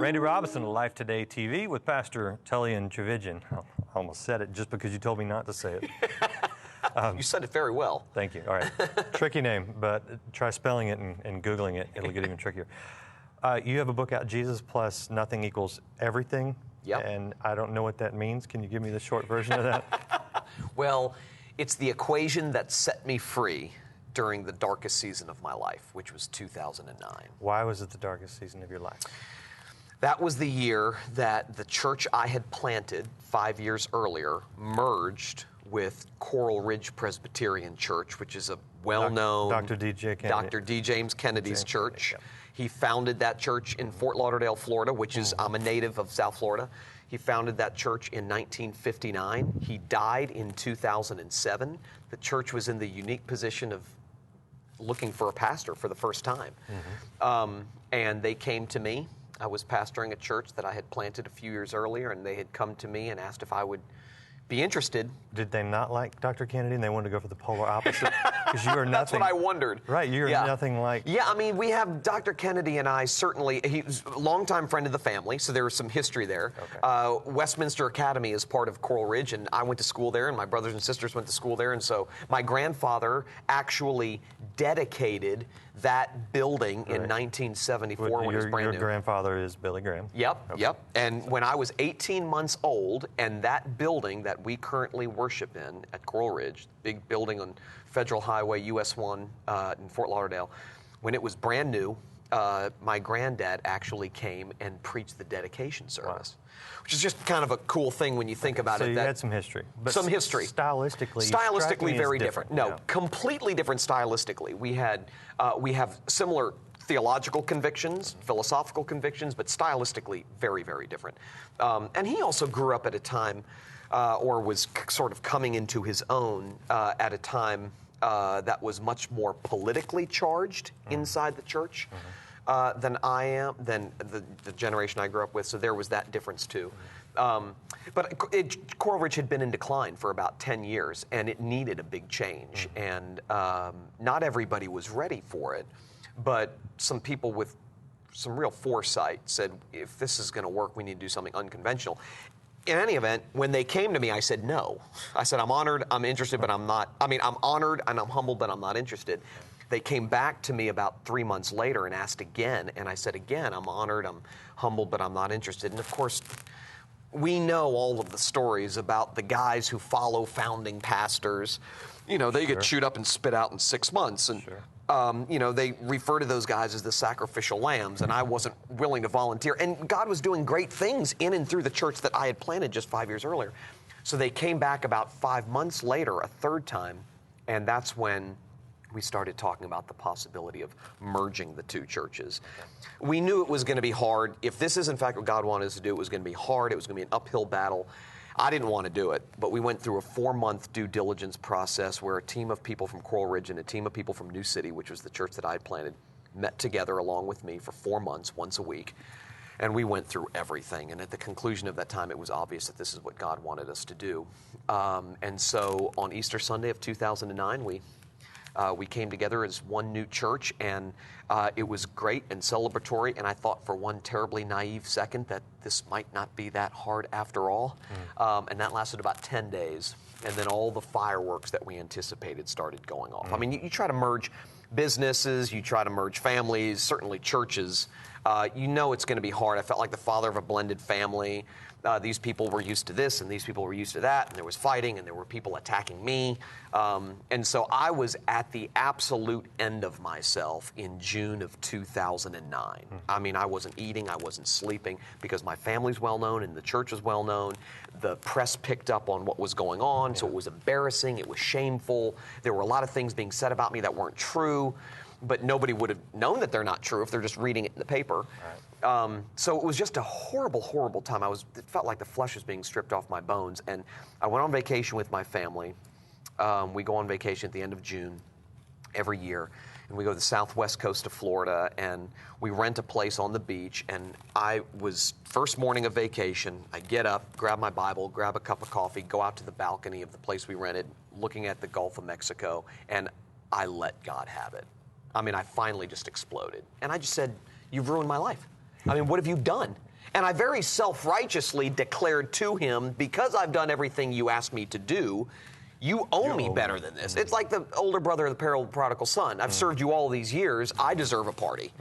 Randy Robinson of Life Today TV with Pastor Tullian Tchividjian. I almost said it just because you told me not to say it. You said it very well. Thank you. All right. Tricky name, but try spelling it and Googling it. It'll get even trickier. You have a book out, Jesus+Nothing Everything. Yep. And I don't know what that means. Can you give me the short version of that? Well, it's the equation that set me free during the darkest season of my life, which was 2009. Why was it the darkest season of your life? That was the year that the church I had planted 5 years earlier merged with Coral Ridge Presbyterian Church, which is a well-known Dr. D.J. Kennedy. Dr. D. James Kennedy's church. Kennedy, He founded that church in Fort Lauderdale, Florida, which is, I'm a native of South Florida. He founded that church in 1959. He died in 2007. The church was in the unique position of looking for a pastor for the first time. And they came to me. I was pastoring a church that I had planted a few years earlier, and they had come to me and asked if I would be interested. Did they not like Dr. Kennedy and they wanted to go for the polar opposite? Because you are nothing. That's what I wondered. Right, you're nothing like. Yeah, I mean, we have Dr. Kennedy and I certainly, he was a longtime friend of the family, so there was some history there. Okay. Westminster Academy is part of Coral Ridge, and I went to school there, and my brothers and sisters went to school there, and so my grandfather actually dedicated that building in 1974 when it was brand new. Your grandfather is Billy Graham. Yep, Okay. yep. And when I was 18 months old, and that building that we currently worship in at Coral Ridge, big building on Federal Highway US 1 in Fort Lauderdale, when it was brand new, my granddad actually came and preached the dedication service. Wow. Which is just kind of a cool thing when you think about it. So you had some history. But some history. Stylistically very different. No, completely different stylistically. We have similar theological convictions, philosophical convictions, but stylistically very, very different. And he also grew up at a time, or was sort of coming into his own at a time that was much more politically charged inside the church. Than I am, than the generation I grew up with, so there was that difference too. But Coral Ridge had been in decline for about 10 years, and it needed a big change, and not everybody was ready for it, but some people with some real foresight said, if this is going to work, we need to do something unconventional. In any event, when they came to me, I said no. I said, I'm honored, I'm interested, but I'm not, I'm honored and I'm humbled, but I'm not interested. They came back to me about 3 months later and asked again, and I said again, I'm honored, I'm humbled, but I'm not interested. And of course, we know all of the stories about the guys who follow founding pastors. You know, they get chewed up and spit out in 6 months. And, you know, they refer to those guys as the sacrificial lambs, and I wasn't willing to volunteer. And God was doing great things in and through the church that I had planted just 5 years earlier. So they came back about 5 months later, a third time, and that's when we started talking about the possibility of merging the two churches. We knew it was going to be hard. If this is in fact what God wanted us to do, it was going to be hard. It was going to be an uphill battle. I didn't want to do it, but we went through a 4-month due diligence process where a team of people from Coral Ridge and a team of people from New City, which was the church that I had planted, met together along with me for 4 months, once a week. And we went through everything. And at the conclusion of that time, it was obvious that this is what God wanted us to do. And so on Easter Sunday of 2009, we came together as one new church, and it was great and celebratory, and I thought for one terribly naive second that this might not be that hard after all. And that lasted about 10 days, and then all the fireworks that we anticipated started going off. I mean, you try to merge businesses, you try to merge families, certainly churches. You know it's going to be hard. I felt like the father of a blended family. These people were used to this, and these people were used to that, and there was fighting, and there were people attacking me. And so I was at the absolute end of myself in June of 2009. I mean, I wasn't eating, I wasn't sleeping, because my family's well-known and the church was well-known. The press picked up on what was going on, so it was embarrassing, it was shameful. There were a lot of things being said about me that weren't true, but nobody would have known that they're not true if they're just reading it in the paper. So it was just a horrible, horrible time. It felt like the flesh was being stripped off my bones. And I went on vacation with my family. We go on vacation at the end of June every year. And we go to the southwest coast of Florida, and we rent a place on the beach. And I was, first morning of vacation, I get up, grab my Bible, grab a cup of coffee, go out to the balcony of the place we rented, looking at the Gulf of Mexico, and I let God have it. I mean, I finally just exploded. And I just said, you've ruined my life. I mean, what have you done? And I very self-righteously declared to him, because I've done everything you asked me to do, you owe me better than this. It's like the older brother of the parable of the prodigal son. I've served you all these years. I deserve a party.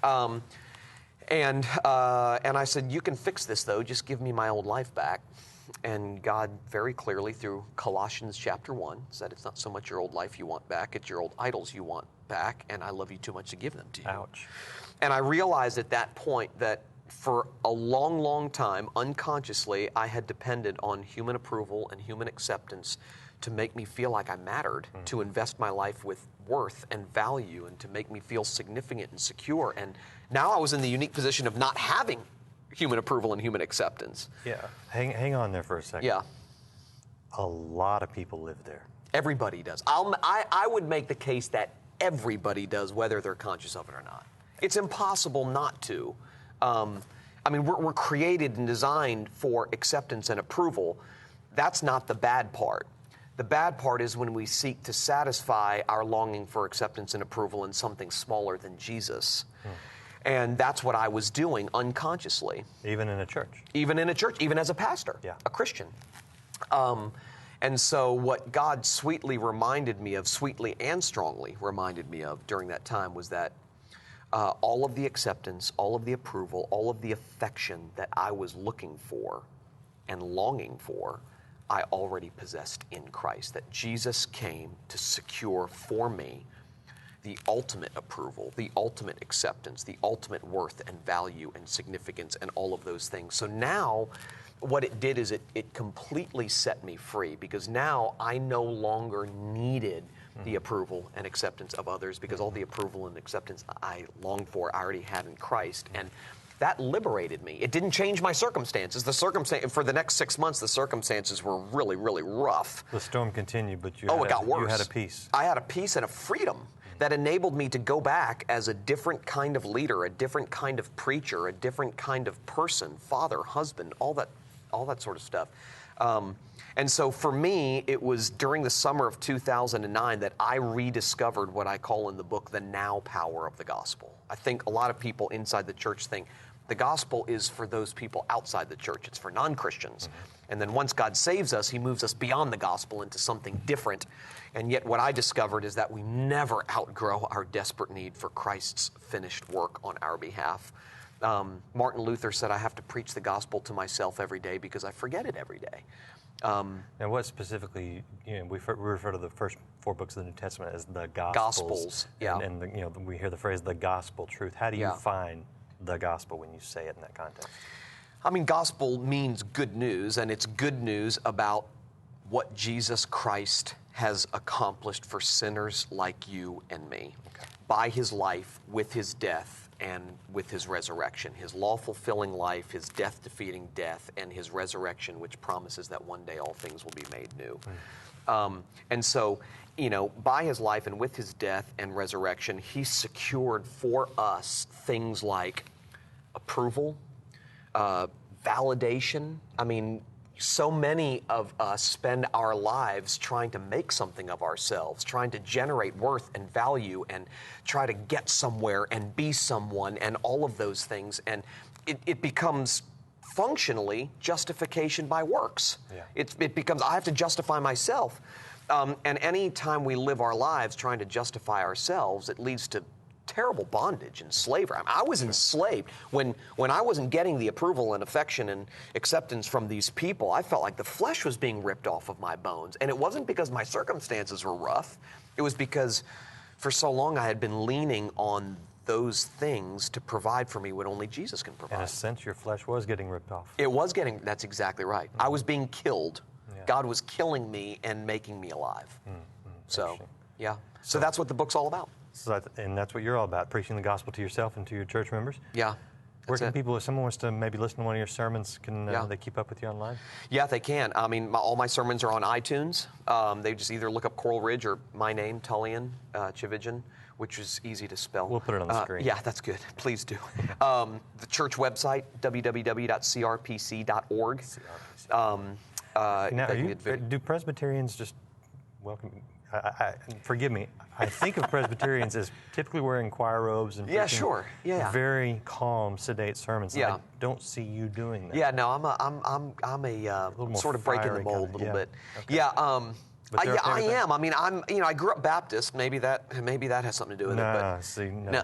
And I said, you can fix this, though. Just give me my old life back. And God very clearly, through Colossians chapter 1, said it's not so much your old life you want back, it's your old idols you want back, and I love you too much to give them to you. Ouch. And I realized at that point that for a long, long time, unconsciously, I had depended on human approval and human acceptance to make me feel like I mattered, to invest my life with worth and value, and to make me feel significant and secure. And now I was in the unique position of not having human approval and human acceptance. Yeah. Hang on there for a second. Yeah. A lot of people live there. Everybody does. I would make the case that everybody does, whether they're conscious of it or not. It's impossible not to. I mean, we're created and designed for acceptance and approval. That's not the bad part. The bad part is when we seek to satisfy our longing for acceptance and approval in something smaller than Jesus. And that's what I was doing unconsciously. Even in a church. Even in a church, even as a pastor, a Christian. And so what God sweetly reminded me of, sweetly and strongly reminded me of during that time was that all of the acceptance, all of the approval, all of the affection that I was looking for and longing for, I already possessed in Christ. That Jesus came to secure for me the ultimate approval, the ultimate acceptance, the ultimate worth and value and significance and all of those things. So now what it did is it completely set me free, because now I no longer needed the approval and acceptance of others, because all the approval and acceptance I longed for I already had in Christ. And that liberated me. It didn't change my circumstances. For the next 6 months, the circumstances were really, really rough. The storm continued, but it got worse. You had a peace. I had a peace and a freedom that enabled me to go back as a different kind of leader, a different kind of preacher, a different kind of person, father, husband, all that sort of stuff. And so for me, it was during the summer of 2009 that I rediscovered what I call in the book the now power of the gospel. I think a lot of people inside the church think the gospel is for those people outside the church. It's for non-Christians. And then once God saves us, he moves us beyond the gospel into something different. And yet what I discovered is that we never outgrow our desperate need for Christ's finished work on our behalf. Martin Luther said, I have to preach the gospel to myself every day because I forget it every day. And what specifically, we refer to the first 4 books of the New Testament as the Gospels. Gospels, yeah. And we hear the phrase, the gospel truth. How do you find the gospel when you say it in that context? I mean, gospel means good news, and it's good news about what Jesus Christ has accomplished for sinners like you and me by his life, with his death, and with his resurrection. His law-fulfilling life, his death-defeating death, and his resurrection, which promises that one day all things will be made new. And so, by his life and with his death and resurrection, he secured for us things like approval, validation. I mean, so many of us spend our lives trying to make something of ourselves, trying to generate worth and value and try to get somewhere and be someone and all of those things. And it becomes functionally justification by works. It becomes, I have to justify myself. And any time we live our lives trying to justify ourselves, it leads to terrible bondage and slavery. I mean, I was enslaved. When I wasn't getting the approval and affection and acceptance from these people, I felt like the flesh was being ripped off of my bones. And it wasn't because my circumstances were rough. It was because for so long I had been leaning on those things to provide for me what only Jesus can provide. In a sense, your flesh was getting ripped off. It was getting, that's exactly right. I was being killed. God was killing me and making me alive. So, So that's what the book's all about. So and that's what you're all about, preaching the gospel to yourself and to your church members? Yeah. Where can people, if someone wants to maybe listen to one of your sermons, can they keep up with you online? Yeah, they can. I mean, all my sermons are on iTunes. They just either look up Coral Ridge or my name, Tullian Tchividjian, which is easy to spell. We'll put it on the screen. Yeah, that's good. Please do. The church website, www.crpc.org. Now, do Presbyterians just welcome? forgive me, I think of Presbyterians as typically wearing choir robes and Yeah, preaching sure. Yeah. very calm, sedate sermons. Yeah. I don't see you doing that. Yeah, no, I'm a more sort of breaking the fiery mold a kinda, little yeah. bit. Okay. Yeah, But they're okay I with that? am. I mean, I grew up Baptist. Maybe that has something to do with it. Nah, But see, no. No.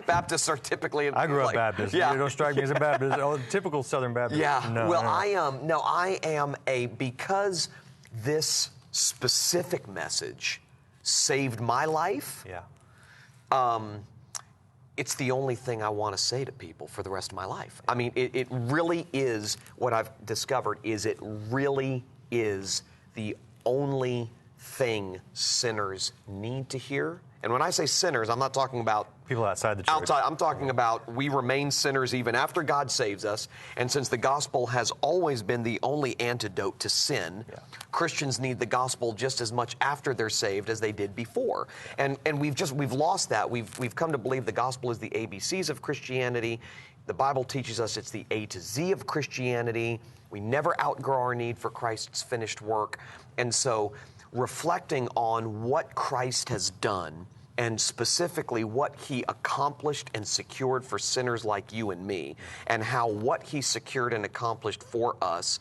Baptists are typically. I grew up like, Baptist. Yeah. You don't strike me as a Baptist. Oh, typical Southern Baptist. Yeah. No, Well, no. I am because this specific message saved my life. Yeah. It's the only thing I want to say to people for the rest of my life. I mean, it really is what I've discovered is it really is the only thing sinners need to hear. And when I say sinners, I'm not talking about People outside the church. outside. I'm talking about we remain sinners even after God saves us. And since the gospel has always been the only antidote to sin, Christians need the gospel just as much after they're saved as they did before. And we've lost that. We've come to believe the gospel is the ABCs of Christianity. The Bible teaches us it's the A to Z of Christianity. We never outgrow our need for Christ's finished work. And so reflecting on what Christ has done and specifically what he accomplished and secured for sinners like you and me, and how what he secured and accomplished for us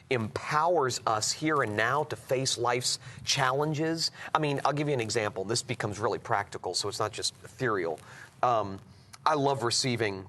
empowers us here and now to face life's challenges. I mean, I'll give you an example. This becomes really practical, so it's not just ethereal. I love receiving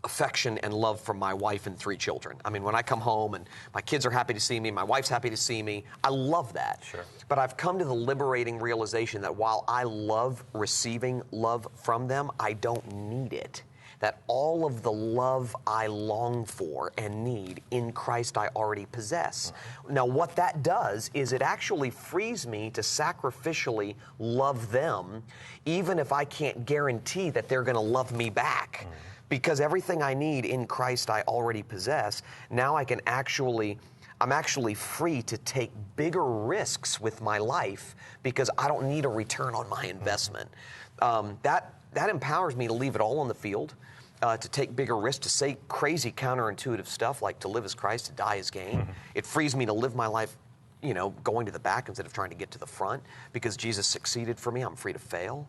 affection and love from my wife and 3 children. I mean, when I come home and my kids are happy to see me, my wife's happy to see me, I love that. Sure. But I've come to the liberating realization that while I love receiving love from them, I don't need it. That all of the love I long for and need in Christ I already possess. Now, what that does is it actually frees me to sacrificially love them, even if I can't guarantee that they're going to love me back. Because everything I need in Christ I already possess. Now I'm actually free to take bigger risks with my life because I don't need a return on my investment. That empowers me to leave it all on the field, to take bigger risks, to say crazy counterintuitive stuff like to live as Christ, to die as gain. It frees me to live my life, going to the back instead of trying to get to the front. Because Jesus succeeded for me, I'm free to fail.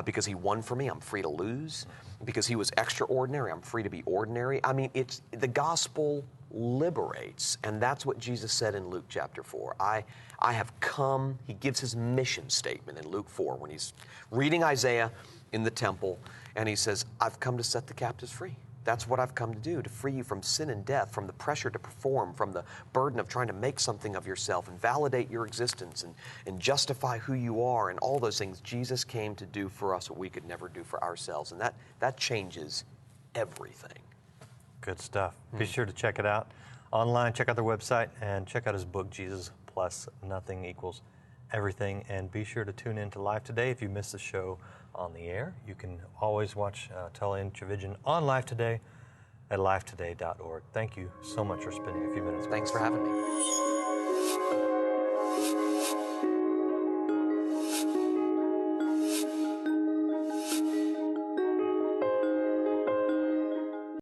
Because he won for me, I'm free to lose. Because he was extraordinary, I'm free to be ordinary. I mean, it's the gospel liberates, and that's what Jesus said in Luke chapter 4. I have come, he gives his mission statement in Luke 4 when he's reading Isaiah in the temple, and he says, I've come to set the captives free. That's what I've come to do, to free you from sin and death, from the pressure to perform, from the burden of trying to make something of yourself and validate your existence and justify who you are and all those things. Jesus came to do for us what we could never do for ourselves, and that changes everything. Good stuff. Be sure to check it out online. Check out their website and check out his book, Jesus+Nothing Everything. And be sure to tune in to Live Today. If you missed the show on the air, you can always watch Tullian Tchividjian on Live Today at livetoday.org. Thank you so much for spending a few minutes with us. Thanks for having me.